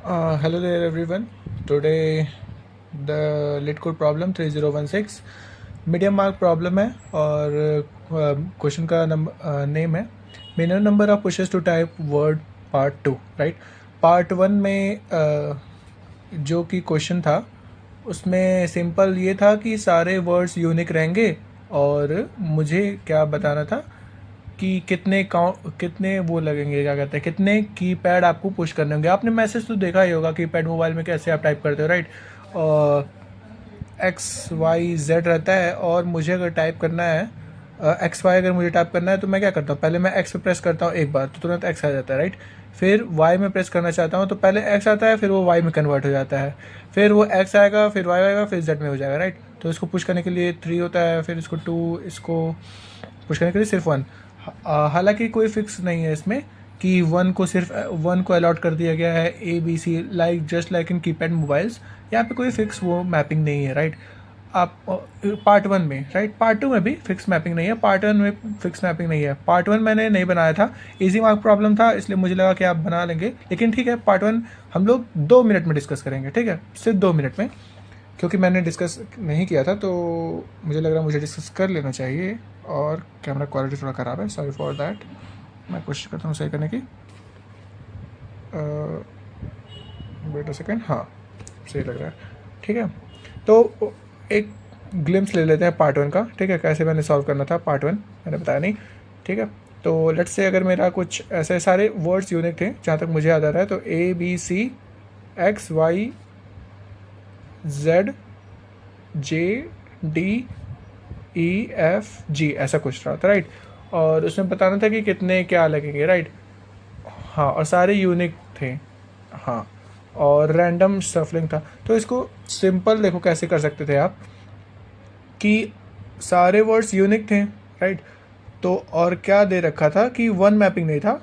Hello there everyone. Today the lit code problem 3016 medium mark problem है और question का name है minimum number of pushes to type word part 2 right. Part 1 में जो कि question था उसमें सिंपल ये था कि सारे वर्ड्स यूनिक रहेंगे और मुझे क्या बताना था कि कितने वो लगेंगे, क्या कहते हैं, कितने कीपैड आपको पुश करने होंगे। आपने मैसेज तो देखा ही होगा कीपैड मोबाइल में कैसे आप टाइप करते हो, राइट। और एक्स वाई जेड रहता है और मुझे अगर टाइप करना है एक्स वाई, अगर मुझे टाइप करना है तो मैं क्या करता हूँ, पहले मैं एक्स पे प्रेस करता हूँ एक बार तो तुरंत एक्स आ जाता है, राइट। फिर वाई में प्रेस करना चाहता हूँ तो पहले एक्स आता है, फिर वो वाई में कन्वर्ट हो जाता है, फिर वो एक्स आएगा, फिर वाई आएगा, फिर जेड में हो जाएगा, राइट। तो इसको पुश करने के लिए 3 होता है, फिर इसको 2, इसको पुश करने के लिए सिर्फ 1। हालांकि कोई फिक्स नहीं है इसमें कि 1 को सिर्फ 1 को अलॉट कर दिया गया है, A B C, like just like in keypad mobiles. यहाँ पे कोई फिक्स वो मैपिंग नहीं है, राइट। आप पार्ट 1 में, राइट, पार्ट 2 में भी फिक्स मैपिंग नहीं है, पार्ट 1 में फिक्स मैपिंग नहीं है। पार्ट 1 मैंने नहीं बनाया था, इजी मार्क प्रॉब्लम था, इसलिए मुझे लगा कि आप बना लेंगे, लेकिन ठीक है, पार्ट 1 हम लोग 2 मिनट में डिस्कस करेंगे, ठीक है, सिर्फ 2 मिनट में। क्योंकि मैंने डिस्कस नहीं किया था तो मुझे लग रहा है मुझे डिस्कस कर लेना चाहिए। और कैमरा क्वालिटी थोड़ा ख़राब है, सॉरी फॉर दैट। मैं कोशिश करता हूँ सही करने की। वेट अ सेकेंड, हाँ, सही लग रहा है, ठीक है। तो एक ग्लिम्स ले लेते हैं पार्ट 1 का, ठीक है, कैसे मैंने सॉल्व करना था पार्ट 1, मैंने बताया नहीं, ठीक है। तो लेट्स से अगर मेरा कुछ ऐसे सारे वर्ड्स यूनिक थे जहाँ तक मुझे याद आ रहा है, तो A B C X Y Z J D E F G, ऐसा कुछ रहा था, राइट। और उसमें बताना था कि कितने क्या लगेंगे, राइट। हाँ, और सारे यूनिक थे, हाँ, और रैंडम सफलिंग था। तो इसको सिंपल देखो कैसे कर सकते थे आप कि सारे वर्ड्स यूनिक थे, राइट। तो और क्या दे रखा था कि 1 मैपिंग नहीं था,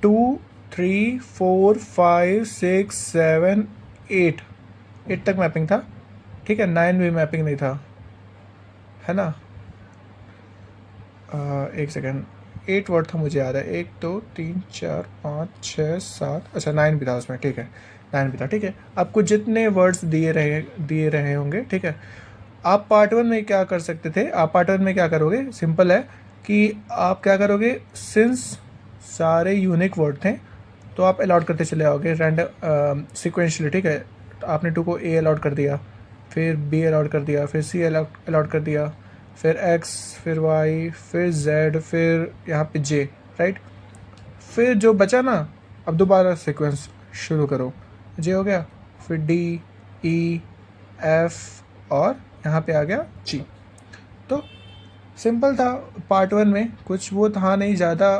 2 3 4 5 6 7 8 8 तक मैपिंग था, ठीक है, 9 भी मैपिंग नहीं था, है ना। एक सेकेंड, 8 वर्ड था मुझे याद है, 1 2 3 4 5 6 7, अच्छा 9 भी था उसमें, ठीक है, 9 भी था, ठीक है। आपको जितने वर्ड्स दिए रहे होंगे, ठीक है। आप पार्ट 1 में क्या कर सकते थे, आप पार्ट 1 में क्या करोगे, सिंपल है कि आप क्या करोगे, सिंस सारे यूनिक वर्ड थे तो आप अलॉट करते चले आओगे रैंडम सिक्वेंशली, ठीक है। तो आपने 2 को ए अलॉट कर दिया, फिर बी अलॉट कर दिया, फिर सी अलॉट कर दिया, फिर एक्स, फिर वाई, फिर जेड, फिर यहाँ पे जे, राइट। फिर जो बचा ना, अब दोबारा सीक्वेंस शुरू करो, जे हो गया, फिर डी ई एफ और यहाँ पे आ गया जी। तो सिंपल था, पार्ट 1 में कुछ वो था नहीं ज़्यादा,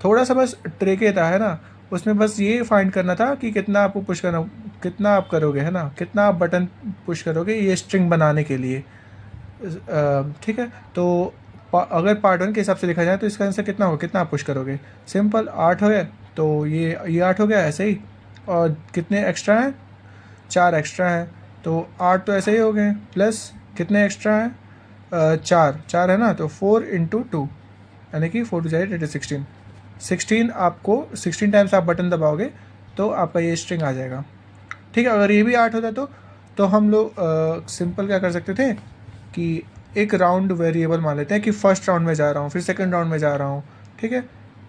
थोड़ा सा बस ट्रिक था, है ना। उसमें बस ये फाइंड करना था कि कितना आपको पुश करना, कितना आप करोगे, है ना, कितना आप बटन पुश करोगे ये स्ट्रिंग बनाने के लिए, ठीक है। तो अगर पार्ट 1 के हिसाब से देखा जाए तो इसका आंसर कितना होगा, कितना आप पुश करोगे, सिंपल 8 हो गया, तो ये 8 हो गया ऐसे ही। और कितने एक्स्ट्रा हैं, 4 एक्स्ट्रा हैं, तो 8 तो ऐसे ही हो गए, प्लस कितने एक्स्ट्रा हैं, 4 4 है ना, तो 4 इंटू 2, यानी कि 4 टू जाए 16 16, आपको 16 टाइम्स आप बटन दबाओगे तो आपका ये स्ट्रिंग आ जाएगा, ठीक है। अगर ये भी 8 होता तो हम लोग सिंपल क्या कर सकते थे कि एक राउंड वेरिएबल मान लेते हैं कि फर्स्ट राउंड में जा रहा हूँ, फिर सेकंड राउंड में जा रहा हूँ, ठीक है।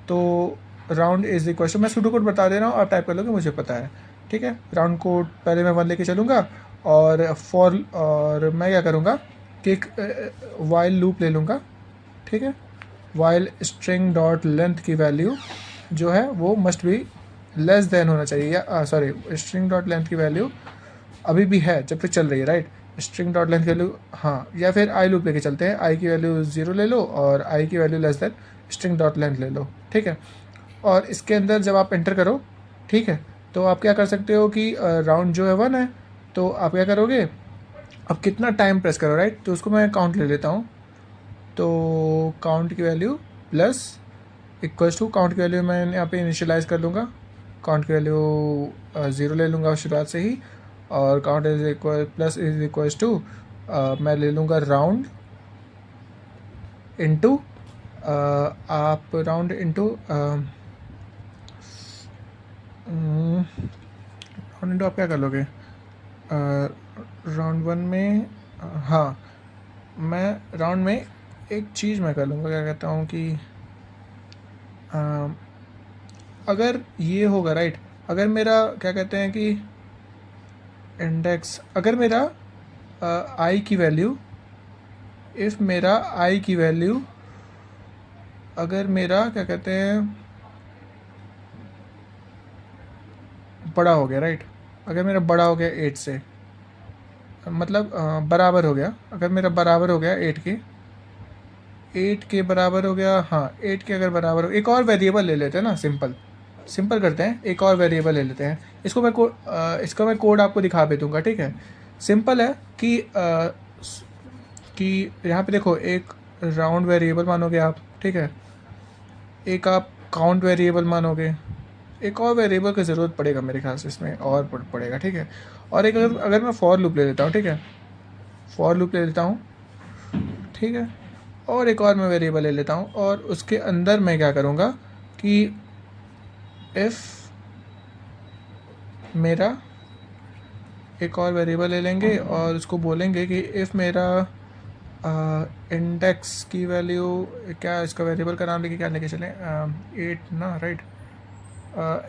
तो राउंड इज इक्वल टू, मैं सूडो कोड बता दे रहा हूँ, आप टाइप कर लोगे, मुझे पता है, ठीक है। राउंड कोड पहले मैं 1 लेके चलूँगा और मैं क्या करूँगा कि एक वाइल लूप ले लूँगा, ठीक है। वाइल स्ट्रिंग डॉट लेंथ की वैल्यू जो है वो मस्ट बी लेस देन होना चाहिए, या सॉरी, स्ट्रिंग डॉट लेंथ की वैल्यू अभी भी है जब तक चल रही है, राइट। स्ट्रिंग डॉट लेंथ की वैल्यू, हाँ, या फिर आई लूप लेके चलते हैं, आई की वैल्यू 0 ले लो और आई की value less than string dot length ले लो, ठीक है। और इसके अंदर जब आप एंटर करो, ठीक है, तो आप क्या कर सकते हो कि राउंड जो है 1 है, तो आप क्या करोगे, अब कितना टाइम प्रेस करो, राइट, तो उसको मैं काउंट ले लेता हूँ। तो काउंट की value plus equals to, count की वैल्यू मैं यहाँ पे इनिशियलाइज़ कर लूँगा, काउंट की वैल्यू 0 ले लूँगा शुरुआत से ही, और count is equal plus is equals to, मैं ले लूँगा राउंड इनटू, आप राउंड इनटू राउंड इंटू आप क्या कर लोगे राउंड वन में? हाँ, मैं राउंड में एक चीज़ मैं कर लूँगा, क्या कहता हूँ कि अगर ये होगा राइट, अगर मेरा क्या कहते हैं कि इंडेक्स, अगर मेरा आई की वैल्यू, इफ़ मेरा आई की वैल्यू, अगर मेरा क्या कहते हैं बड़ा हो गया राइट, अगर मेरा बड़ा हो गया 8 से, मतलब बराबर हो गया, अगर मेरा बराबर हो गया 8 के बराबर हो गया, हाँ 8 के अगर बराबर हो, एक और वेरिएबल ले लेते हैं ना, सिंपल करते हैं, एक और वेरिएबल ले लेते हैं। इसका मैं कोड आपको दिखा भी दूंगा, ठीक है। सिंपल है कि यहाँ पे देखो, एक राउंड वेरिएबल मानोगे आप, ठीक है, एक आप काउंट वेरिएबल मानोगे, एक और वेरिएबल की ज़रूरत पड़ेगा मेरे ख्याल से इसमें, और पड़ेगा, ठीक है। और एक अगर मैं फॉर लूप ले लेता हूँ, ठीक है, फॉर लूप ले लेता हूँ, ठीक है, और एक और मैं वेरिएबल ले लेता हूँ, और उसके अंदर मैं क्या करूँगा कि इफ़ मेरा, एक और वेरिएबल ले लेंगे और उसको बोलेंगे कि इफ़ मेरा इंडेक्स की वैल्यू, क्या इसका वेरिएबल का नाम लेके क्या लेके चलें, 8 ना राइट,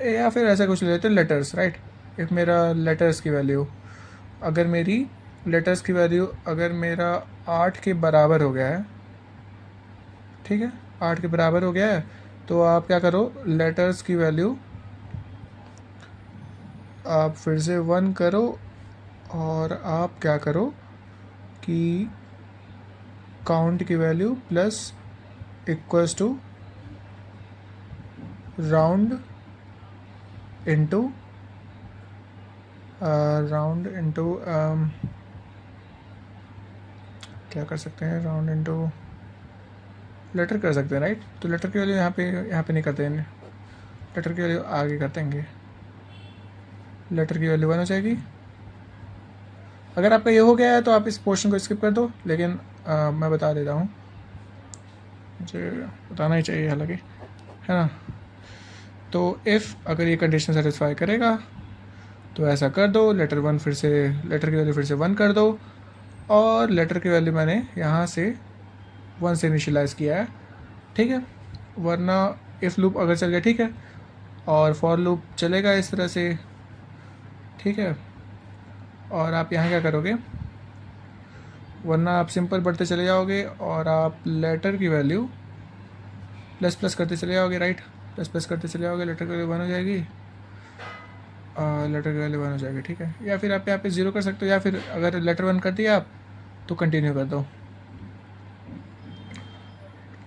या फिर ऐसा कुछ ले लेते हैं, लेटर्स राइट। इफ़ मेरा लेटर्स की वैल्यू, अगर मेरी लेटर्स की वैल्यू अगर मेरा 8 के बराबर हो गया है, ठीक है, 8 के बराबर हो गया है, तो आप क्या करो, लेटर्स की वैल्यू आप फिर से 1 करो, और आप क्या करो कि काउंट की value plus equals to round into क्या कर सकते हैं, राउंड इनटू लेटर कर सकते हैं राइट। तो लेटर की वैल्यू यहाँ पे नहीं करते हैं, लेटर की वैल्यू आगे कर देंगे, लेटर की वैल्यू 1 हो जाएगी। अगर आपका ये हो गया है तो आप इस पोर्शन को स्किप कर दो, लेकिन मैं बता देता हूँ, मुझे बताना ही चाहिए हालांकि, है ना। तो इफ़ अगर ये कंडीशन सेटिस्फाई करेगा तो ऐसा कर दो, लेटर की वैल्यू फिर से 1 कर दो, और लेटर की वैल्यू मैंने यहाँ से 1 से इनिशियलाइज़ किया है, ठीक है। वरना इफ़ लूप अगर चल गया, ठीक है, और फॉर लूप चलेगा इस तरह से, ठीक है। और आप यहाँ क्या करोगे, वरना आप सिंपल बढ़ते चले जाओगे और आप लेटर की वैल्यू प्लस प्लस करते चले जाओगे राइट, प्लस प्लस करते चले जाओगे, लेटर की वैल्यू 1 हो जाएगी, लेटर की वैल्यू 1 हो जाएगी, ठीक है। या फिर आप यहाँ पे 0 कर सकते हो, या फिर अगर लेटर 1 कर दिया आप तो कंटिन्यू कर दो,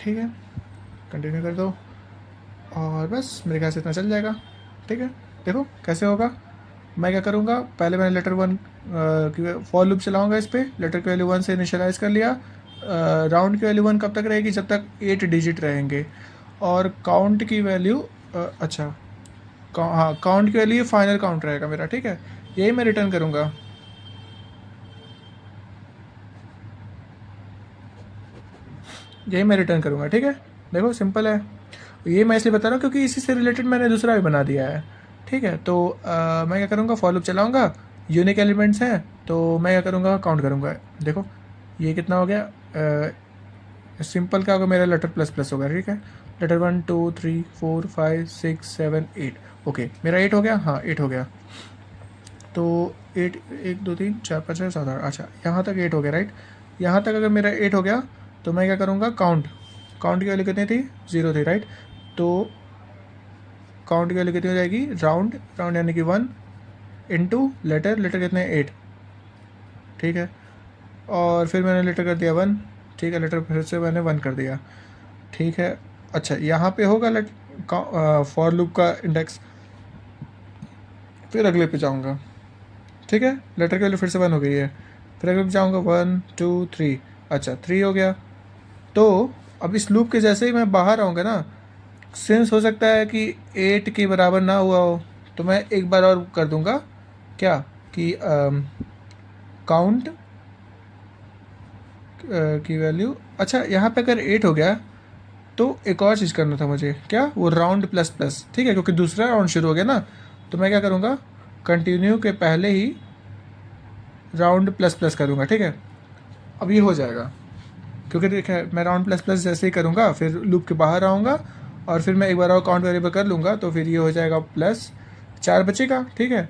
ठीक है, कंटिन्यू कर दो, और बस मेरे ख्याल से इतना चल जाएगा, ठीक है। देखो कैसे होगा, मैं क्या करूँगा, पहले मैंने लेटर 1 की फॉर लूप चलाऊँगा, इस पर लेटर की वैल्यू 1 से इनिशियलाइज़ कर लिया, राउंड की वैल्यू 1 कब तक रहेगी, जब तक 8 डिजिट रहेंगे, और काउंट की वैल्यू अच्छा हाँ, काउंट की वैल्यू फाइनल काउंट रहेगा मेरा, ठीक है, यही मैं रिटर्न करूँगा। ठीक है। देखो सिंपल है, ये मैं इसलिए बता रहा हूँ क्योंकि इसी से रिलेटेड मैंने दूसरा भी बना दिया है, ठीक है। तो मैं क्या करूँगा, फॉर लूप चलाऊँगा, यूनिक एलिमेंट्स हैं, तो मैं क्या करूँगा, काउंट करूँगा। देखो ये कितना हो गया, सिंपल क्या होगा, मेरा लेटर प्लस प्लस होगा, ठीक है, लेटर 1 2 3 4 5 6 7 8, ओके मेरा 8 हो गया, हाँ 8 हो गया, तो 8 1 2 3 4 5 6 7 8, अच्छा यहाँ तक 8 हो गया राइट। यहाँ तक अगर मेरा 8 हो गया तो मैं क्या करूँगा, काउंट की वैल्यू कितनी थी, 0 थी राइट। तो काउंट की वैल्यू कितनी हो जाएगी, राउंड यानी कि 1 इंटू लेटर कितने 8, ठीक है, और फिर मैंने लेटर कर दिया 1, ठीक है, लेटर फिर से मैंने 1 कर दिया, ठीक है। अच्छा यहाँ पे होगा फॉर लूप का इंडेक्स, फिर अगले पे जाऊँगा, ठीक है, लेटर की वैल्यू फिर से 1 हो गई है, फिर अगले पे जाऊँगा 1 2 3, अच्छा 3 हो गया। तो अब इस लूप के जैसे ही मैं बाहर आऊँगा ना, सिंस हो सकता है कि 8 के बराबर ना हुआ हो, तो मैं एक बार और कर दूँगा क्या कि काउंट की वैल्यू, अच्छा यहाँ पे अगर 8 हो गया तो एक और चीज़ करना था मुझे, क्या, वो राउंड प्लस प्लस, ठीक है, क्योंकि दूसरा राउंड शुरू हो गया ना, तो मैं क्या करूँगा, कंटिन्यू के पहले ही राउंड प्लस प्लस करूँगा, ठीक है। अब ये हो जाएगा, क्योंकि देखिए मैं राउंड प्लस प्लस जैसे ही करूँगा फिर लूप के बाहर आऊँगा और फिर मैं एक बार और काउंट वेरिएबल कर लूँगा, तो फिर ये हो जाएगा प्लस 4 बचेगा, ठीक है।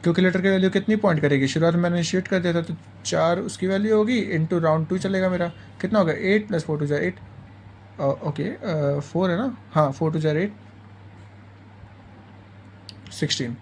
कैलकुलेटर की वैल्यू कितनी पॉइंट करेगी, शुरुआत में मैंने इनिशिएट कर दिया था, तो 4 उसकी वैल्यू होगी इंटू राउंड 2 चलेगा मेरा, कितना होगा 8 + 4 = 8, ओके 4 है ना, हाँ 4 = 8 16,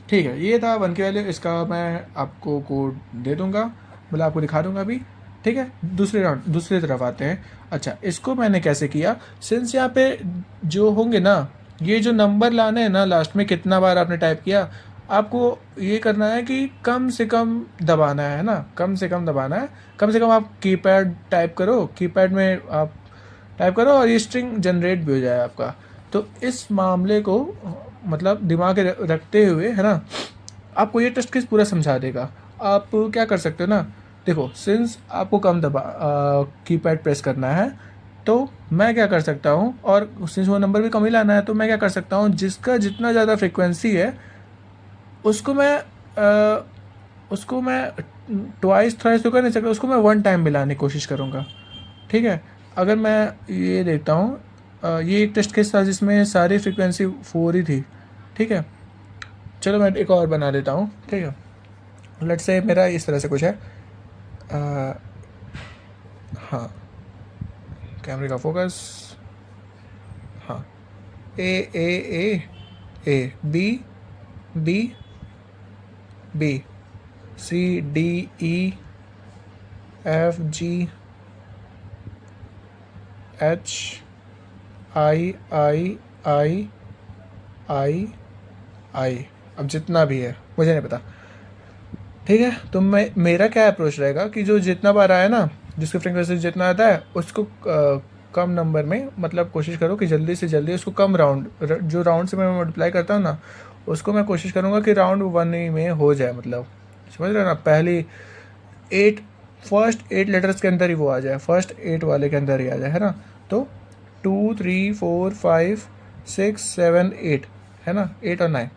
ठीक है। ये था 1 की वैल्यू, इसका मैं आपको कोड दे दूँगा, मतलब आपको दिखा दूँगा अभी, ठीक है। दूसरी तरफ आते हैं। अच्छा, इसको मैंने कैसे किया, सिंस यहाँ पे जो होंगे ना, ये जो नंबर लाने हैं ना लास्ट में, कितना बार आपने टाइप किया, आपको ये करना है कि कम से कम दबाना है ना, कम से कम दबाना है। कम से कम आप कीपैड टाइप करो, कीपैड में आप टाइप करो और ये स्ट्रिंग जनरेट भी हो जाए आपका। तो इस मामले को मतलब दिमाग में रखते हुए, है ना, आपको ये टेस्ट केस पूरा समझा देगा। आप क्या कर सकते हो ना, देखो सिंस आपको कम कीपैड प्रेस करना है, तो मैं क्या कर सकता हूँ, और सिंस वो नंबर भी कम ही लाना है, तो मैं क्या कर सकता हूँ, जिसका जितना ज़्यादा फ्रिक्वेंसी है उसको मैं ट्वाइस थ्राइस तो कर नहीं सकता, उसको मैं 1 टाइम मिलाने की कोशिश करूँगा, ठीक है। अगर मैं ये देखता हूँ, ये एक टेस्ट केस था जिसमें सारी फ्रिक्वेंसी 4 ही थी, ठीक है। चलो मैं एक और बना देता हूँ, ठीक है। लेट्स से मेरा इस तरह से कुछ है, हाँ कैमरे का फोकस, हाँ A A A A B B B C D E F G H I I I I I, अब जितना भी है मुझे नहीं पता, ठीक है। तो मेरा क्या अप्रोच रहेगा कि जो जितना बार आया ना, जिसकी फ्रिक्वेंसी जितना आता है उसको कम नंबर में, मतलब कोशिश करो कि जल्दी से जल्दी उसको कम राउंड, जो राउंड से मैं मल्टीप्लाई करता हूँ ना, उसको मैं कोशिश करूँगा कि राउंड 1 ही में हो जाए, मतलब समझ रहे हो ना, पहली फर्स्ट 8 लेटर्स के अंदर ही वो आ जाए, फर्स्ट 8 वाले के अंदर ही आ जाए, है ना। तो 2 3 4 5 6 7 8, है ना, 8 और 9।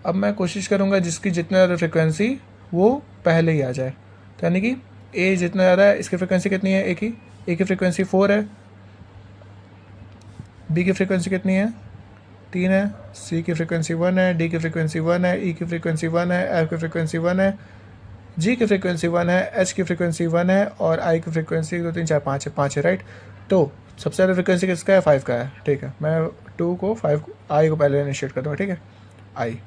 अब मैं कोशिश करूँगा जिसकी जितना ज़्यादा फ्रिक्वेंसी वो पहले ही आ जाए, तो यानी कि ए जितना ज़्यादा है, इसकी फ्रिक्वेंसी कितनी है, ए की फ्रिक्वेंसी 4 है, बी की फ्रिक्वेंसी कितनी है, 3 है, सी की फ्रिक्वेंसी 1 है, डी की फ्रिक्वेंसी 1 है, ई की फ्रिक्वेंसी 1 है, एफ की फ्रिक्वेंसी 1 है, जी की फ्रिक्वेंसी 1 है, एच की फ्रिक्वेंसी 1 है, और आई की फ्रिक्वेंसी 2 3 4 5 है, राइट। तो सबसे ज़्यादा फ्रिक्वेंसी किसका है, 5 का है, ठीक है। मैं 2 को 5 आई को पहले इनिशिएट कर दूँगा, ठीक है, आई।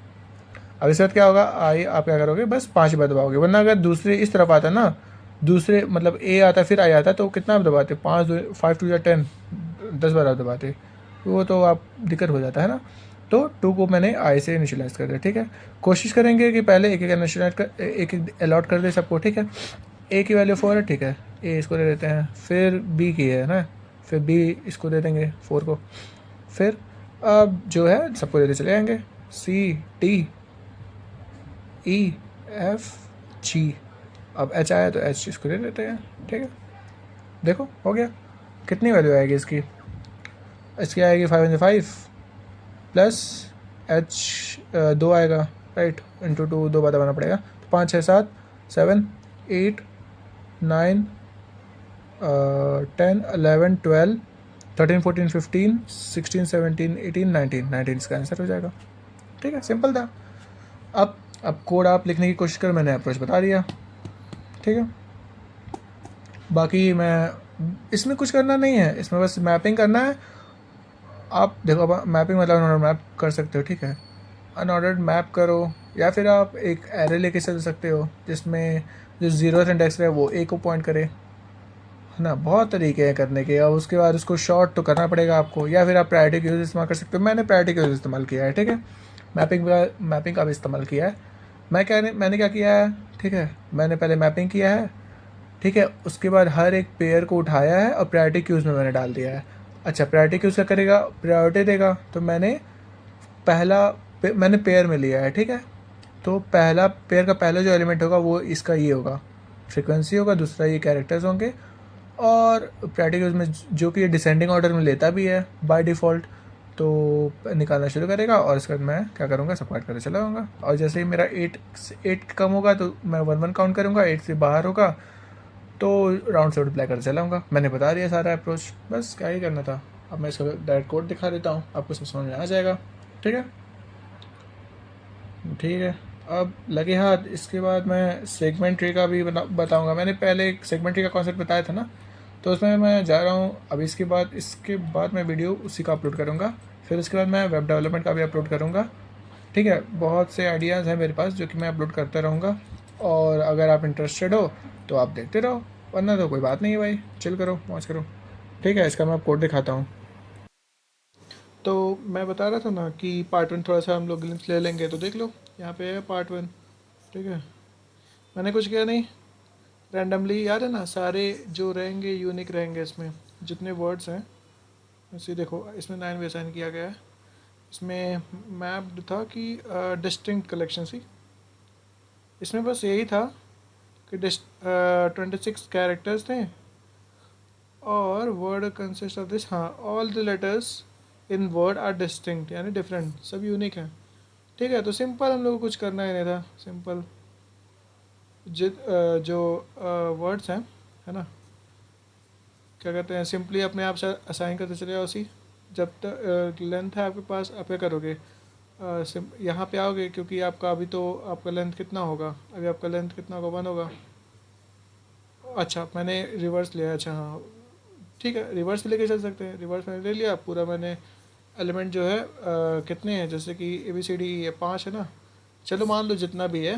अब इस बात क्या होगा, आई आप क्या करोगे, बस 5 बार दबाओगे, वरना अगर दूसरे इस तरफ आता ना, दूसरे मतलब ए आता फिर आई आता, तो कितना आप दबाते, 5 2 10, 10 बार आप दबाते, वो तो आप दिक्कत हो जाता है ना। तो 2 को मैंने आई से इनिशियलाइज कर दिया, ठीक है। कोशिश करेंगे कि पहले एक एक इनिशियलाइज कर, एक एक अलॉट कर दे सबको, ठीक है। ए की वैल्यू 4 है, ठीक है, ए इसको दे देते हैं, फिर बी की है ना, फिर बी इसको दे देंगे 4 को, फिर अब जो है सबको देते चले जाएंगे, सी टी ई एफ जी, अब एच आया तो एच इसको दे देते हैं, ठीक है। देखो हो गया, कितनी वैल्यू आएगी इसकी, इसकी आएगी 5 प्लस एच 2 आएगा, राइट, इंटू 2 2 बार दबाना पड़ेगा, तो 5 6 7 7 8 9 10 11 12 13 14 15 16 17 18 19 इसका आंसर हो जाएगा, ठीक है, सिंपल था। अब कोड आप लिखने की कोशिश कर, मैंने अप्रोच बता दिया, ठीक है। बाकी मैं इसमें कुछ करना नहीं है, इसमें बस मैपिंग करना है। आप देखो, अब मैपिंग मतलब अनऑर्डर्ड मैप कर सकते हो, ठीक है, अनऑर्डर्ड मैप करो, या फिर आप एक एरे लेके चल सकते हो जिसमें जो 0th इंडेक्स है वो ए को पॉइंट करे, है ना। बहुत तरीके हैं करने के, और उसके बाद उसको शॉर्ट तो करना पड़ेगा आपको, या फिर आप प्रायोरिटी का यूज़ इस्तेमाल कर सकते हो। मैंने प्रायोरिटी का यूज़ इस्तेमाल किया है, ठीक है, मैपिंग का भी इस्तेमाल किया है। मैंने क्या किया है, ठीक है, मैंने पहले मैपिंग किया है, ठीक है, उसके बाद हर एक पेयर को उठाया है और प्रायोरिटी क्यूज़ में मैंने डाल दिया है। अच्छा, प्रायोरिटी क्यूज़ क्या करेगा, प्रायोरिटी देगा, तो मैंने पेयर में लिया है, ठीक है। तो पहला पेयर का पहला जो एलिमेंट होगा वो इसका ये होगा, फ्रिक्वेंसी होगा, दूसरा ये कैरेक्टर्स होंगे, और प्रायोरिटी क्यूज़ में जो कि ये डिसेंडिंग ऑर्डर में लेता भी है बाय डिफ़ॉल्ट, तो निकालना शुरू करेगा और इसके बाद मैं क्या करूँगा, सब काट करके चला जाऊँगा। और जैसे ही मेरा 8 कम होगा तो मैं 1 1 काउंट करूँगा, 8 से बाहर होगा तो राउंड से मल्टीप्लाई कर चलाऊँगा। मैंने बता दिया सारा अप्रोच, बस क्या ही करना था। अब मैं इसका डायरेक्ट कोड दिखा देता हूँ, आपको सब समझ में आ जाएगा। ठीक है, ठीक है। अब लगे हाथ, इसके बाद मैं सेगमेंट ट्री का भी बताऊँगा। मैंने पहले एक सेगमेंट ट्री का कॉन्सेप्ट बताया था ना, तो उसमें मैं जा रहा हूँ अब। इसके बाद मैं वीडियो उसी का अपलोड करूँगा। फिर उसके बाद मैं वेब डेवलपमेंट का भी अपलोड करूँगा। ठीक है, बहुत से आइडियाज़ हैं मेरे पास जो कि मैं अपलोड करता रहूँगा। और अगर आप इंटरेस्टेड हो तो आप देखते रहो, वरना तो कोई बात नहीं है भाई, चिल करो, मौज करो। ठीक है, इसका मैं आप कोड दिखाता हूँ। तो मैं बता रहा था ना कि पार्ट 1 थोड़ा सा हम लोग ग्लिम्स ले लेंगे, तो देख लो यहाँ पे है पार्ट 1। ठीक है, मैंने कुछ किया नहीं, रैंडमली, याद है ना, सारे जो रहेंगे यूनिक रहेंगे इसमें, जितने वर्ड्स हैं। इसी देखो, इसमें 9 भी असाइन किया गया है। इसमें मैप था कि डिस्टिंक्ट कलेक्शन सी, इसमें बस यही था कि 26 कैरेक्टर्स थे और वर्ड कंसिस्ट ऑफ दिस, हाँ, all the letters in word are distinct, यानी डिफरेंट, सब यूनिक हैं। ठीक है, तो सिंपल, हम लोग को कुछ करना ही नहीं था, सिंपल जो वर्ड्स हैं, है ना, क्या कहते हैं, सिंपली अपने आप से असाइन करते चले जाओ उसी। जब तक लेंथ है आपके पास, आप क्या करोगे, यहाँ पे आओगे, क्योंकि आपका अभी तो आपका लेंथ कितना होगा, अभी आपका लेंथ कितना होगा, 1 होगा। अच्छा, मैंने रिवर्स लिया, अच्छा हाँ, ठीक है, रिवर्स भी लेके चल सकते हैं। रिवर्स मैंने ले लिया पूरा, मैंने एलिमेंट जो है कितने हैं, जैसे कि ABCD ये 5 है ना, चलो मान लो जितना भी है,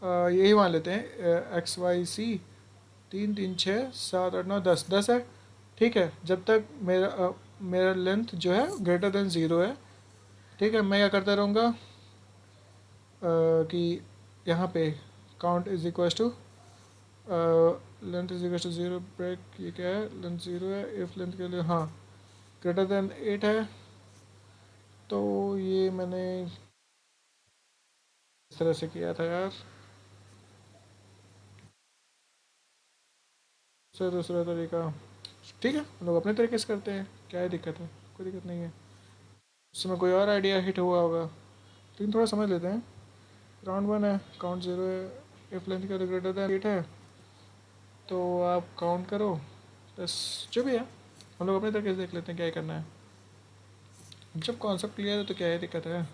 यही मान लेते हैं, XYC 3 3 6 7 8 9 10 10 है। ठीक है, जब तक मेरा लेंथ जो है ग्रेटर देन 0 है। ठीक है, मैं क्या करता रहूँगा कि यहाँ पे count is equal to length is equal to 0 break, ये क्या है, लेंथ 0 है, इफ लेंथ के लिए, हाँ, ग्रेटर देन 8 है। तो ये मैंने इस तरह से किया था यार, सर दूसरा तरीका। ठीक है, हम लोग अपने तरीके से करते हैं, क्या है दिक्कत है, कोई दिक्कत नहीं है। उस समय कोई और आइडिया हिट हुआ होगा, लेकिन थोड़ा समझ लेते हैं। राउंड 1 है, काउंट 0 है, इफ लेंथ का ग्रेटर देन 8 है, तो आप काउंट करो, बस जो भी है हम लोग अपने तरीके से देख लेते हैं क्या ही करना है। जब कॉन्सेप्ट क्लियर है तो क्या ही दिक्कत है।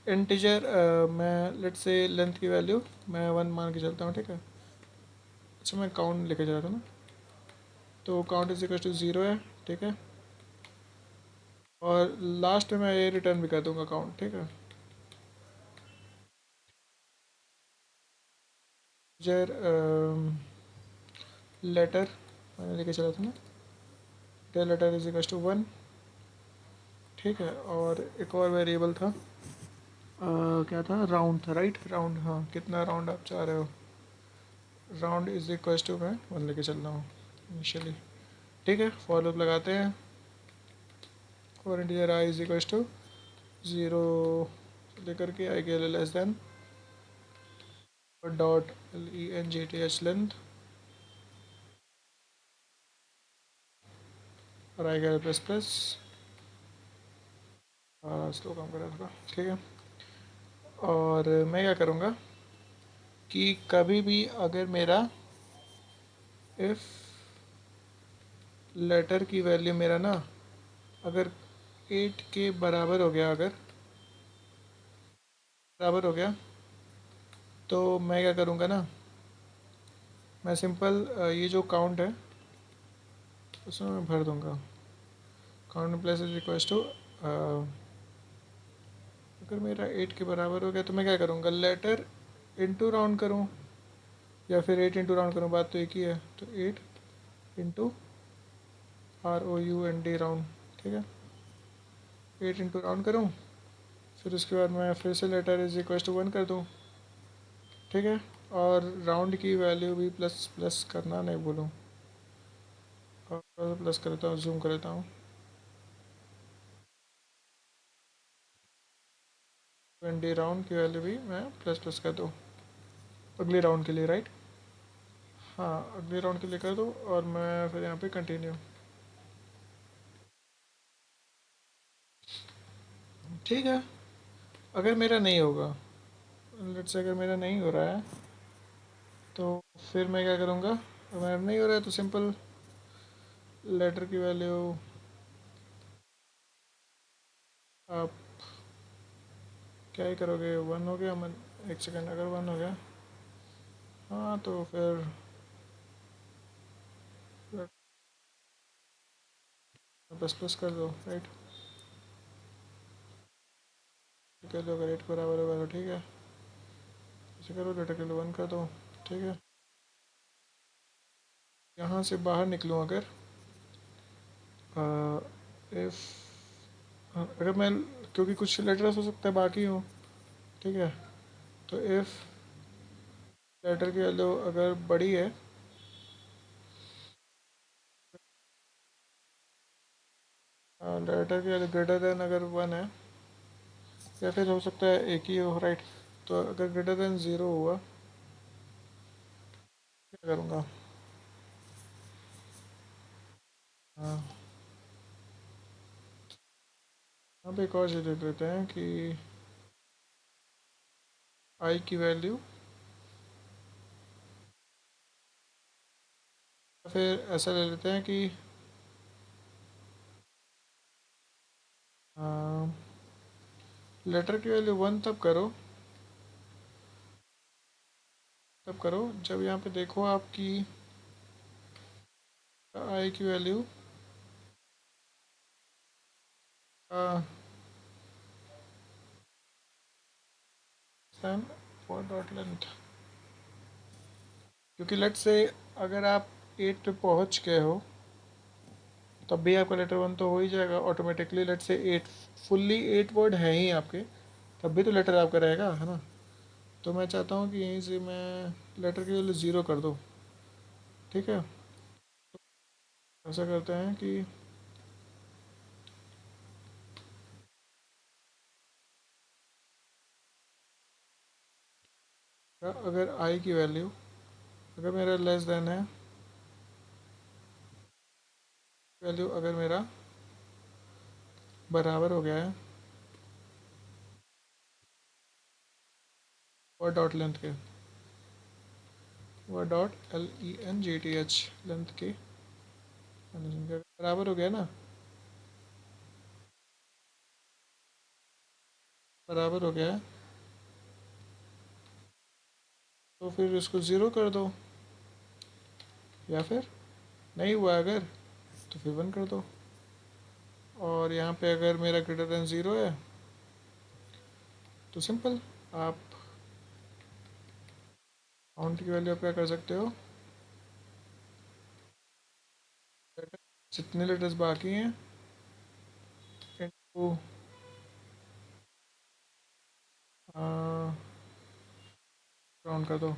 इंटीजर मैं लेट से लेंथ की वैल्यू मैं 1 मान के चलता हूँ। ठीक है, अच्छा मैं काउंट लेके जा रहा था ना, तो काउंट इज इक्वल टू 0 है। ठीक है, और लास्ट में मैं ये रिटर्न भी कर दूंगा काउंट। ठीक है, जर लेटर मैंने लेके चला था ना, tail letter is equal to 1। ठीक है, और एक और वेरिएबल था, क्या था, राउंड था, राइट, राउंड, हाँ, कितना राउंड आप चाह रहे हो, राउंड इज इक्वल टू मैं 1 लेके चल रहा हूँ इनिशियली। ठीक है, फॉर लूप लगाते हैं, for integer I is equal to 0 लेकर के आई के लिए less than dot length length, और आई के प्लस प्लस, स्लो काम कर रहा था। ठीक है, और मैं क्या करूँगा कि कभी भी अगर मेरा इफ़ लेटर की वैल्यू मेरा ना अगर 8 के बराबर हो गया, अगर बराबर हो गया, तो मैं क्या करूँगा ना, मैं सिंपल ये जो काउंट है उसमें मैं भर दूँगा, count plus is equal to, अगर मेरा 8 के बराबर हो गया तो मैं क्या करूँगा, लेटर इंटू राउंड करूँ या फिर 8 इंटू राउंड करूँ, बात तो एक ही है। तो 8 इंटू ROUND राउंड। ठीक है, 8 इंटू राउंड करूँ, फिर उसके बाद मैं फिर से लेटर इज इक्वल टू 1 कर दूँ। ठीक है, और राउंड की वैल्यू भी प्लस प्लस करना नहीं भूलूँ, और प्लस करता हूँ, जूम कर लेता हूँ, 20 राउंड की वैल्यू भी मैं प्लस प्लस कर दूँ अगले राउंड के लिए, राइट, हाँ, अगले राउंड के लिए कर दूँ, और मैं फिर यहाँ पे कंटिन्यू। ठीक है, अगर मेरा नहीं होगा, लेट्स से अगर मेरा नहीं हो रहा है तो फिर मैं क्या करूँगा? अगर मेरा नहीं हो रहा है तो सिंपल लेटर की वैल्यू आप क्या ही करोगे, वन हो गया। मन एक सेकेंड, अगर वन हो गया हाँ तो फिर प्लस प्लस कर दो, राइट। कर दो, अगर एट बराबर होगा तो ठीक है, ऐसे करो, लेटर के लिए वन कर दो, ठीक है। यहाँ से बाहर निकलूँ अगर, इफ़, अगर मैं, क्योंकि कुछ लेटर्स हो सकता है बाकी हो, ठीक है, तो इफ़ लेटर की वैल्यू अगर बड़ी है, लेटर की वैल्यू ग्रेटर देन अगर वन है, या फिर हो सकता है एक ही हो, राइट। तो अगर ग्रेटर देन ज़ीरो हुआ, क्या करूँगा? हाँ, यहाँ पे एक और चीज़ देख लेते हैं कि आई की वैल्यू, फिर ऐसा ले लेते हैं कि लेटर की वैल्यू वन तब करो जब यहाँ पे देखो आपकी आई की वैल्यू फॉर डॉट लेंथ, क्योंकि लेट से अगर आप एट पे पहुँच गए हो तब भी आपका लेटर वन तो हो ही जाएगा ऑटोमेटिकली। लेट से एट, फुल्ली एट वर्ड है ही आपके, तब भी तो लेटर आपका रहेगा, है ना। तो मैं चाहता हूँ कि यहीं से मैं लेटर की वैल्यू ज़ीरो कर दूँ, ठीक है। ऐसा करते हैं कि अगर आई की वैल्यू अगर मेरा लेस देन है, वैल्यू अगर मेरा बराबर हो गया है और डॉट लेंथ के, वह डॉट LENGTH लेंथ के बराबर हो गया ना, बराबर हो गया है, तो फिर इसको ज़ीरो कर दो, या फिर नहीं हुआ अगर तो फिर वन कर दो। और यहाँ पे अगर मेरा ग्रेटर देन ज़ीरो है तो सिंपल आप काउंट की वैल्यू आप क्या कर सकते हो, जितने लेटर्स बाकी हैं इनको राउंड कर दो,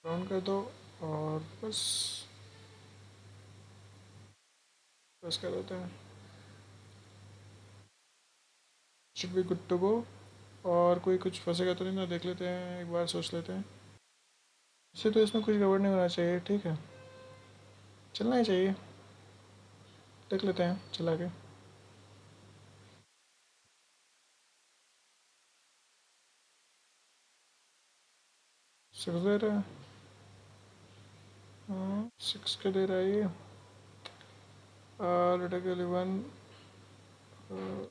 राउंड कर दो, और बस बस कर देते हैं, should be good to go. और कोई कुछ फंसेगा तो नहीं ना, देख लेते हैं एक बार, सोच लेते हैं। वैसे तो इसमें कुछ गड़बड़ नहीं होना चाहिए, ठीक है, चलना ही चाहिए, देख लेते हैं चला के। सिक्स दे रहा है, हाँ सिक्स के दे रहा है ये, लेटर के लिए वन,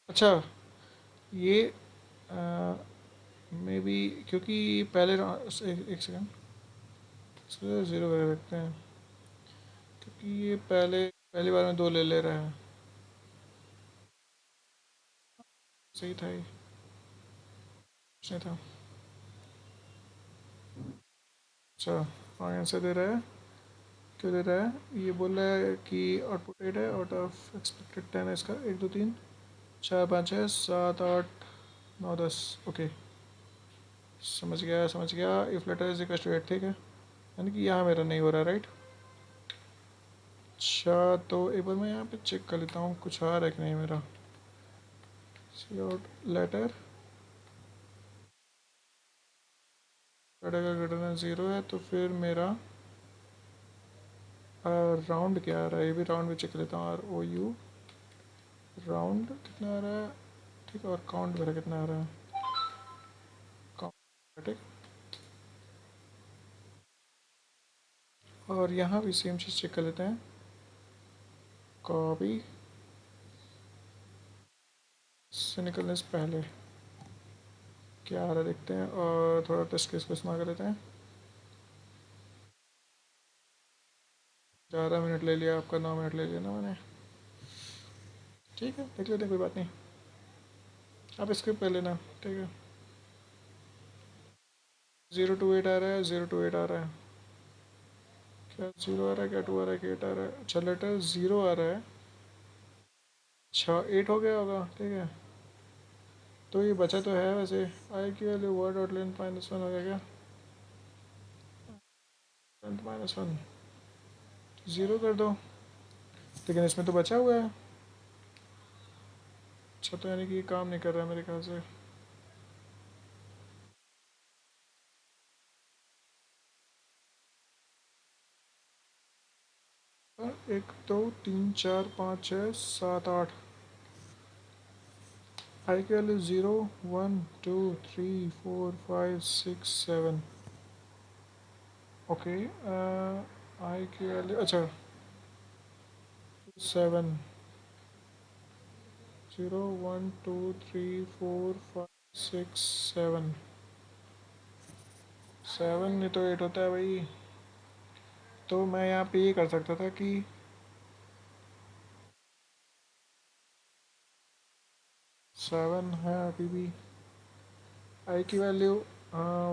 अच्छा ये मे बी, क्योंकि पहले एक सेकेंड, इसको ज़ीरो कर रखते हैं, क्योंकि ये पहली बार में दो ले ले रहा है, सही था ये, कुछ नहीं था। अच्छा, हाँ आंसर दे रहा है, क्यों दे रहा है, ये बोल रहा है कि आउटपुट एट है, आउट ऑफ एक्सपेक्टेड 10 है इसका, एक दो तीन चार पाँच छः सात आठ नौ दस, ओके समझ गया समझ गया। If letter is equal to eight, ठीक है, यानी कि यहाँ मेरा नहीं हो रहा, राइट। अच्छा तो एक बार मैं यहाँ पे चेक कर लेता हूँ कुछ आ रहा है कि नहीं मेरा, सी आउट लेटर, लेटर का ग्रेटर देन ज़ीरो है तो फिर मेरा राउंड क्या आ रहा है, ये भी राउंड में चेक लेता हूँ। ROU राउंड कितना आ रहा है, ठीक है। और काउंट मेरा कितना आ रहा है, काउंट, ठीक। और यहाँ भी सेम चीज़ चेक कर लेते हैं। कॉपी से निकलने से पहले क्या आ रहा है देखते हैं, और थोड़ा टेस्ट केस को इस्तेमाल कर लेते हैं। 11 मिनट ले लिया आपका, 9 मिनट ले लिया ना मैंने, ठीक है। देख लेते हैं, कोई बात नहीं। आप स्किप कर लेना, ठीक है। 028 आ रहा है, 028 आ रहा है। क्या 0 आ रहा है, क्या 2 आ रहा है, क्या 8 आ रहा है? अच्छा, लेटर 0 आ रहा है। अच्छा, 8 हो गया होगा, ठीक है। तो ये बचा तो है वैसे। आई की वैल्यू वर्ड और लेंथ -1 हो गया क्या? लेंथ -1 0 कर दो, लेकिन इसमें तो बचा हुआ है। अच्छा, तो यानी कि ये काम नहीं कर रहा है मेरे ख्याल से। एक दो तीन चार पाँच छः सात आठ। आई की वैल्यू 0 1 2 3 4 5 6 7। ओके। आई की वैल्यू, अच्छा, 7। 0 1 2 3 4 5 6 7। 7 नहीं तो 8 होता है भाई। तो मैं यहाँ पे ये कर सकता था कि 7 है अभी भी। आई की value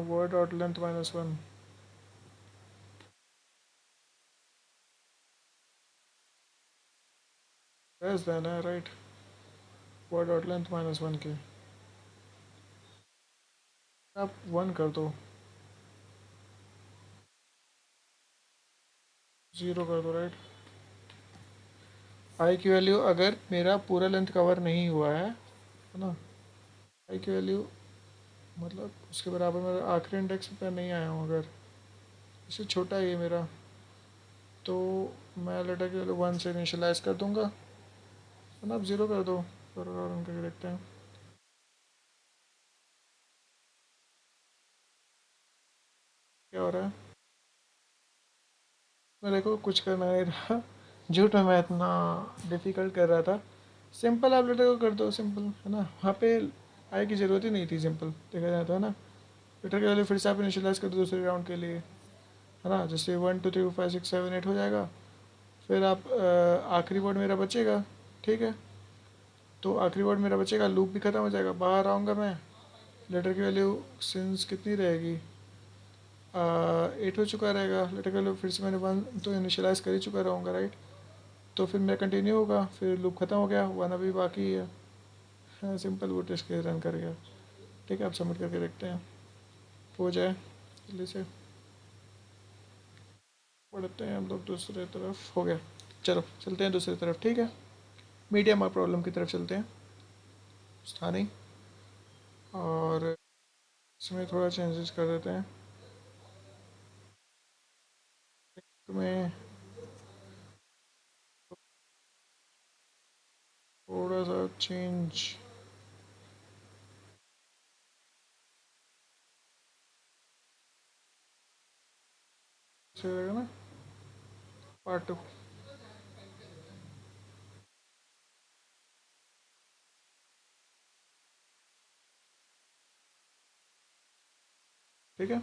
word dot length -1 less than है, राइट। वर्ड डॉट लेंथ -1 के आप 1 कर दो, 0 कर दो, राइट। आई की वैल्यू अगर मेरा पूरा लेंथ कवर नहीं हुआ है ना, आई की वैल्यू मतलब उसके बराबर मेरा आखिरी इंडेक्स पे नहीं आया हूँ अगर, इससे छोटा है ये मेरा, तो मैं लेटर की वैल्यू 1 से इनिशलाइज कर दूंगा, है ना। आप 0 कर दो, और उनके देखते हैं क्या हो रहा है। मैं देखो कुछ करना नहीं रहा, झूठ में मैं इतना डिफ़िकल्ट कर रहा था। सिंपल आप लेटर को कर दो, सिंपल, है ना। वहाँ पे आई की ज़रूरत ही नहीं थी, सिंपल देखा जाए तो, है ना। लेटर के वैल्यू फिर से आप इनिशियलाइज़ कर दो दूसरे राउंड के लिए, है ना। जैसे 1 2 3 4 5 6 7 8 हो जाएगा। फिर आप आखिरी वर्ड मेरा बचेगा, ठीक है। तो आखिरी वर्ड मेरा बचेगा, लूप भी ख़त्म हो जाएगा, बाहर आऊँगा मैं। लेटर की वैल्यू सिंस कितनी रहेगी, 8 हो चुका रहेगा। लेटर की वैल्यू फिर से मैंने 1 तो इनिशियलाइज़ कर ही चुका रहूँगा, राइट। तो फिर मेरा कंटिन्यू होगा, फिर लूप ख़त्म हो गया, 1 अभी बाकी है। हाँ, सिंपल वो टेस्ट के रन कर गया, ठीक है। आप सबमिट करके देखते हैं हो जाए जल्दी से। बढ़ते हैं हम लोग दूसरे तरफ, हो गया। चलो चलते हैं दूसरी तरफ, ठीक है। मीडियम और प्रॉब्लम की तरफ चलते हैं, स्थानीय। और इसमें थोड़ा चेंजेस कर देते हैं, इसमें थोड़ा सा चेंज से रहेगा ना, पार्ट 2। ठीक है,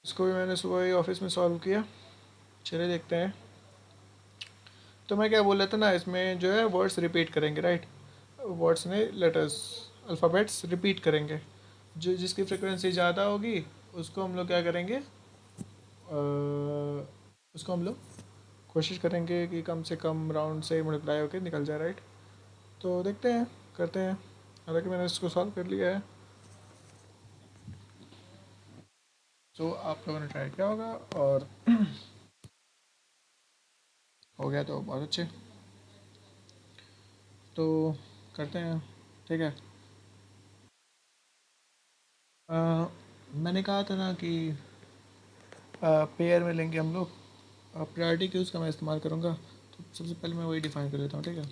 इसको भी मैंने सुबह ही ऑफिस में सॉल्व किया, चलिए देखते हैं। तो मैं क्या बोल रहा था ना, इसमें जो है वर्ड्स रिपीट करेंगे, राइट। वर्ड्स ने लेटर्स, अल्फ़ाबेट्स रिपीट करेंगे। जो जिसकी फ्रिक्वेंसी ज़्यादा होगी उसको हम लोग क्या करेंगे, उसको हम लोग कोशिश करेंगे कि कम से कम राउंड से मल्टीप्लाई होकर निकल जाए, राइट। तो देखते हैं, करते हैं। हालांकि मैंने इसको सॉल्व कर लिया है, तो आप लोगों ने ट्राई किया होगा और हो गया तो बहुत अच्छे। तो करते हैं, ठीक है। मैंने कहा था ना कि पेयर में लेंगे हम लोग। प्रायोरिटी क्यूज का मैं इस्तेमाल करूँगा, तो सबसे पहले मैं वही डिफाइन कर लेता हूँ, ठीक है।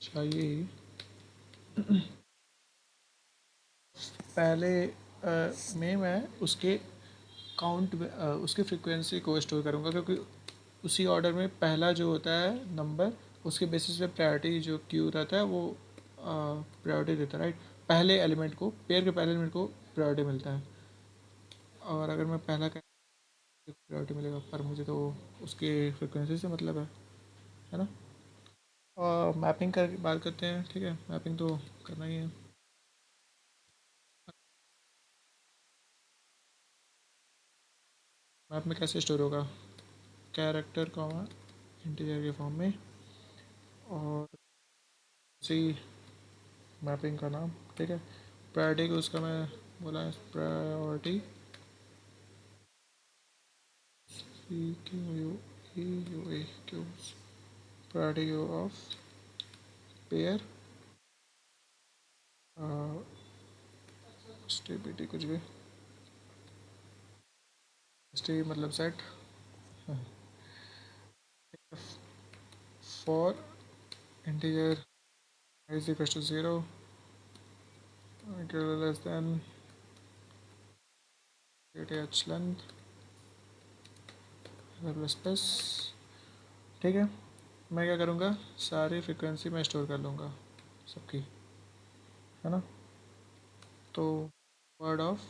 चाहिए पहले में मैं उसके काउंट में उसकी फ्रीक्वेंसी को स्टोर करूँगा, क्योंकि उसी ऑर्डर में पहला जो होता है नंबर, उसके बेसिस पे प्रायोरिटी जो क्यू रहता है वो प्रायोरिटी देता है, राइट। पहले एलिमेंट को, पेयर के पहले एलिमेंट को प्रायोरिटी मिलता है। और अगर मैं पहला प्रायोरिटी मिलेगा, पर मुझे तो उसके फ्रिक्वेंसी से मतलब है ना। और मैपिंग कर बात करते हैं, ठीक है, मैपिंग तो करना ही है। मैप में कैसे स्टोर होगा, कैरेक्टर कॉमा इंटीजर के फॉर्म में, और सी मैपिंग का नाम, ठीक है। प्रायोरिटी को उसका मैं बोला है priority C Q U E U A Q, priority queue of pair stability कुछ भी, स्टे मतलब set, for integer is equals to 0 greater less than h length plus plus, ठीक है। मैं क्या करूँगा, सारी फ्रिक्वेंसी में स्टोर कर लूँगा सबकी, है ना। तो वर्ड ऑफ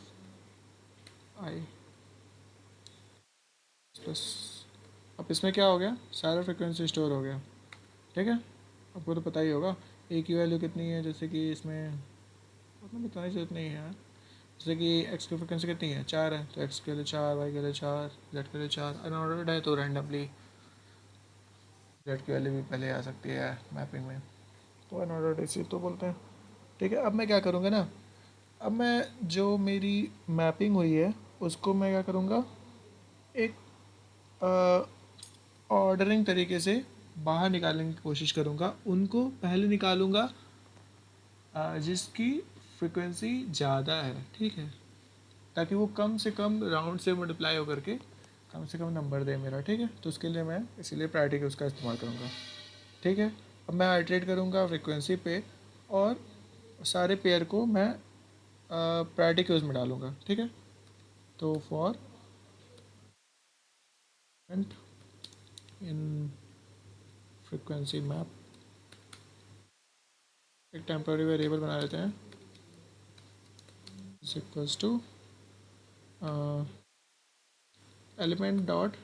आई प्लस, अब इसमें क्या हो गया, सारा फ्रिक्वेंसी स्टोर हो गया, ठीक है। आपको तो पता ही होगा ए की वैल्यू कितनी है, जैसे कि इसमें उतना बताने की जरूरत नहीं है। जैसे कि एक्स की फ्रिक्वेंसी कितनी है, 4 है, तो एक्स के लिए 4, वाई के लिए 4, जेड के लिए 4, अनऑर्डर्ड है तो रैंडमली जेड की वैल्यू भी पहले आ सकती है मैपिंग में, तो अनऑर्डर्ड इसी तो बोलते हैं, ठीक है। अब मैं क्या करूँगा ना, अब मैं जो मेरी मैपिंग हुई है उसको मैं क्या करूँगा, एक ऑर्डरिंग तरीके से बाहर निकालने की कोशिश करूँगा। उनको पहले निकालूँगा जिसकी फ्रिक्वेंसी ज़्यादा है, ठीक है, ताकि वो कम से कम राउंड से मल्टीप्लाई होकर के कम से कम नंबर दे मेरा, ठीक है। तो उसके लिए मैं इसीलिए प्रायोरिटी का उसका इस्तेमाल करूँगा, ठीक है। अब मैं आइट्रेट करूँगा फ्रिक्वेंसी पे, और सारे पेयर को मैं प्रायोरिटी क्यूज में डालूँगा, ठीक है। तो फॉर इन फ्रिक्वेंसी मैप एक टेम्पररी वेरिएबल बना लेते हैं, is equals to element dot,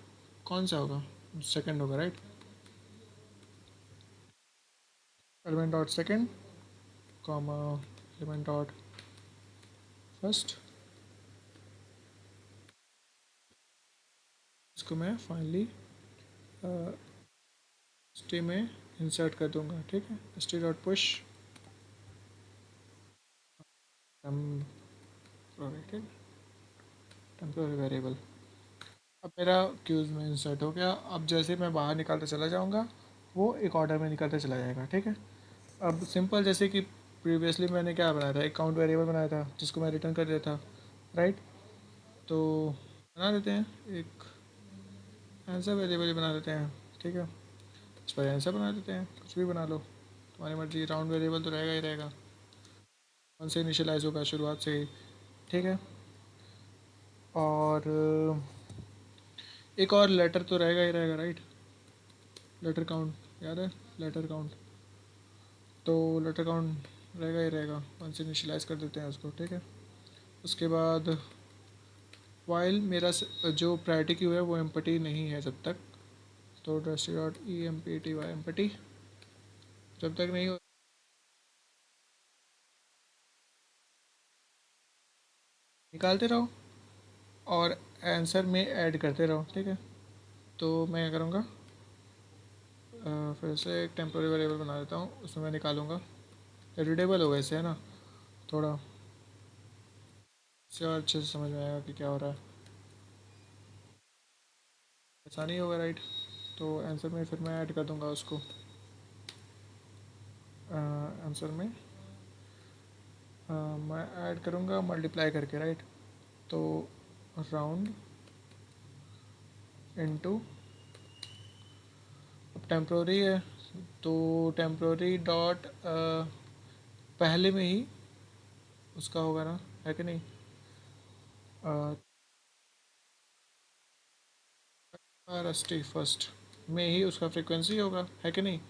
कौन सा होगा, सेकंड होगा, right. Element dot second comma element dot first, इसको मैं फाइनली स्टे में इंसर्ट कर दूंगा, ठीक है। Stay dot push temporary variable, अब मेरा क्यूज में इंसर्ट हो गया। अब जैसे मैं बाहर निकालते चला जाऊंगा वो एक ऑर्डर में निकलते चला जाएगा, ठीक है। अब सिंपल, जैसे कि प्रीवियसली मैंने क्या बनाया था, एक काउंट वेरिएबल बनाया था जिसको मैं रिटर्न कर दिया था, राइट। तो बना देते हैं एक आंसर वेरिएबल बना देते हैं, ठीक है। इस पर आंसर बना देते हैं, कुछ भी बना लो, तुम्हारी मर्जी। राउंड वेरिएबल तो रहेगा ही रहेगा, वन से इनिशियलाइज होगा शुरुआत से ही, ठीक है। और एक और लेटर तो रहेगा ही रहेगा, राइट। लेटर काउंट याद है, लेटर काउंट, तो लेटर काउंट रहेगा ही रहेगा, वन से इनिशियलाइज कर देते हैं उसको, ठीक है। उसके बाद वाइल मेरा जो प्रायोरिटी क्यू है वो एम्पटी नहीं है जब तक, तो dusty dot E M P T Y empty, जब तक नहीं हो निकालते रहो और आंसर में ऐड करते रहो, ठीक है। तो मैं क्या करूँगा, फिर से एक टेम्पोररी वेरिएबल बना देता हूँ, उसमें मैं निकालूंगा, रीडेबल होगा इससे, है ना, थोड़ा इससे और अच्छे से समझ में आएगा कि क्या हो रहा है, ऐसा नहीं होगा, राइट। तो आंसर में फिर मैं ऐड कर दूंगा उसको, आंसर में मैं ऐड करूँगा मल्टीप्लाई करके, राइट। तो राउंड इनटू, अब टेम्प्रोरी है तो टेम्प्रोरी डॉट पहले में ही उसका होगा ना, है कि नहीं। रस्टी फर्स्ट में ही उसका फ्रीक्वेंसी होगा, है कि नहीं।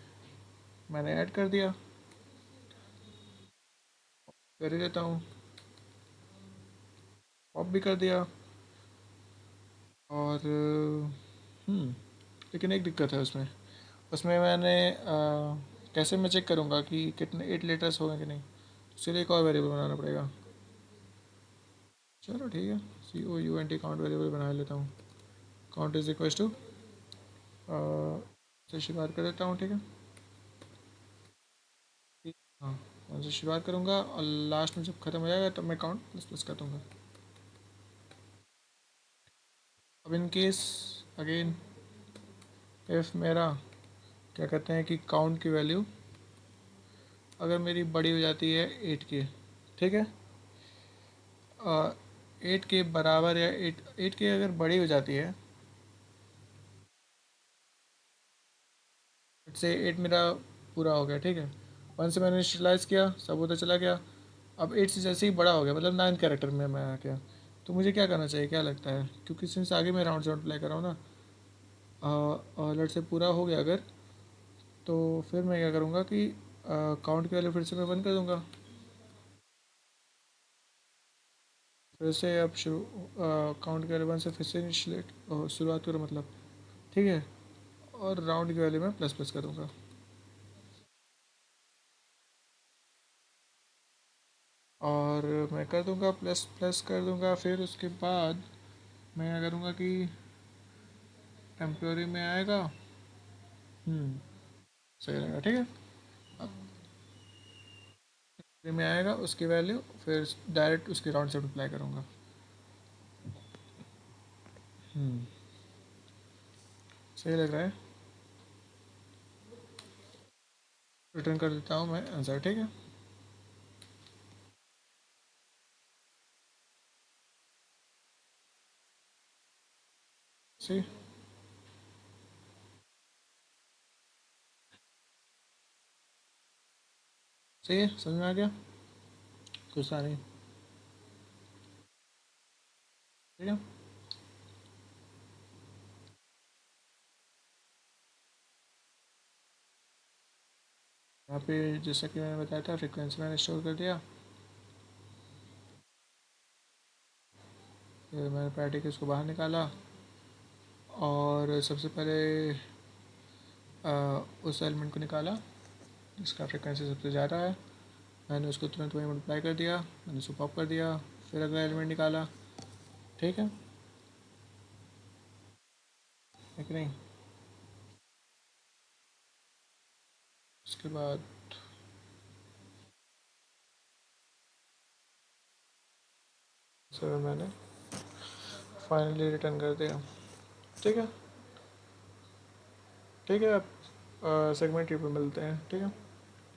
मैंने ऐड कर दिया, कर ही देता हूँ, पॉप भी कर दिया। और लेकिन एक दिक्कत है उसमें, उसमें मैंने कैसे मैं चेक करूँगा कि कितने 8 लेटर्स हो गए कि नहीं। उसके लिए एक और वेरिएबल बनाना पड़ेगा। चलो ठीक है, COUNT काउंट वेरिएबल बना लेता हूँ। काउंट इज इक्वल टू से शुरुआत कर देता हूँ, ठीक है। हाँ, वहाँ से शुरुआत करूँगा और लास्ट में जब ख़त्म हो जाएगा तब मैं काउंट प्लस प्लस कर दूँगा। अब इन केस अगेन इफ़ मेरा क्या कहते हैं कि काउंट की वैल्यू अगर मेरी बड़ी हो जाती है 8 की, ठीक है, 8 के बराबर या 8 के अगर बड़ी हो जाती है, से 8 मेरा पूरा हो गया, ठीक है। 1 से मैंने इनिशियलाइज़ किया, सब उधर चला गया। अब 8 से जैसे ही बड़ा हो गया, मतलब 9 कैरेक्टर में मैं आ गया, तो मुझे क्या करना चाहिए, क्या लगता है, क्योंकि सिंस आगे मैं राउंड से मल्टीप्लाई कर रहा हूँ ना। लेट से पूरा हो गया अगर, तो फिर मैं क्या करूँगा कि काउंट की वैल्यू फिर से मैं 1 कर दूँगा। फिर से अब शुरू काउंट की वैल्यू 1 से फिर से इनिशियलेट शुरुआत करो मतलब, ठीक है। और राउंड की वैल्यू में प्लस प्लस करूँगा। और मैं कर दूँगा प्लस प्लस कर दूँगा, फिर उसके बाद मैं क्या करूँगा कि टेम्प्रोरी में आएगा। सही रहेगा, ठीक है। में आएगा उसकी वैल्यू, फिर डायरेक्ट उसके राउंड से अप्लाई करूँगा। सही लग रहा है। रिटर्न कर देता हूँ मैं आंसर, ठीक है। सही, सही है, समझ में आ गया, गुस्सा नहीं, ठीक है। यहाँ पे जैसा कि मैंने बताया था फ्रीक्वेंसी मैंने स्टोर कर दिया। फिर मैंने पैटी के उसको बाहर निकाला और सबसे पहले उस एलिमेंट को निकाला जिसका फ्रिक्वेंसी सबसे ज़्यादा है। मैंने उसको तुरंत वही मल्टीप्लाई कर दिया, मैंने उसको पॉप कर दिया, फिर अगला एलिमेंट निकाला, ठीक है कि नहीं। उसके बाद सर मैंने फाइनली रिटर्न कर दिया, ठीक है। ठीक है, अब सेगमेंट पे मिलते हैं, ठीक है।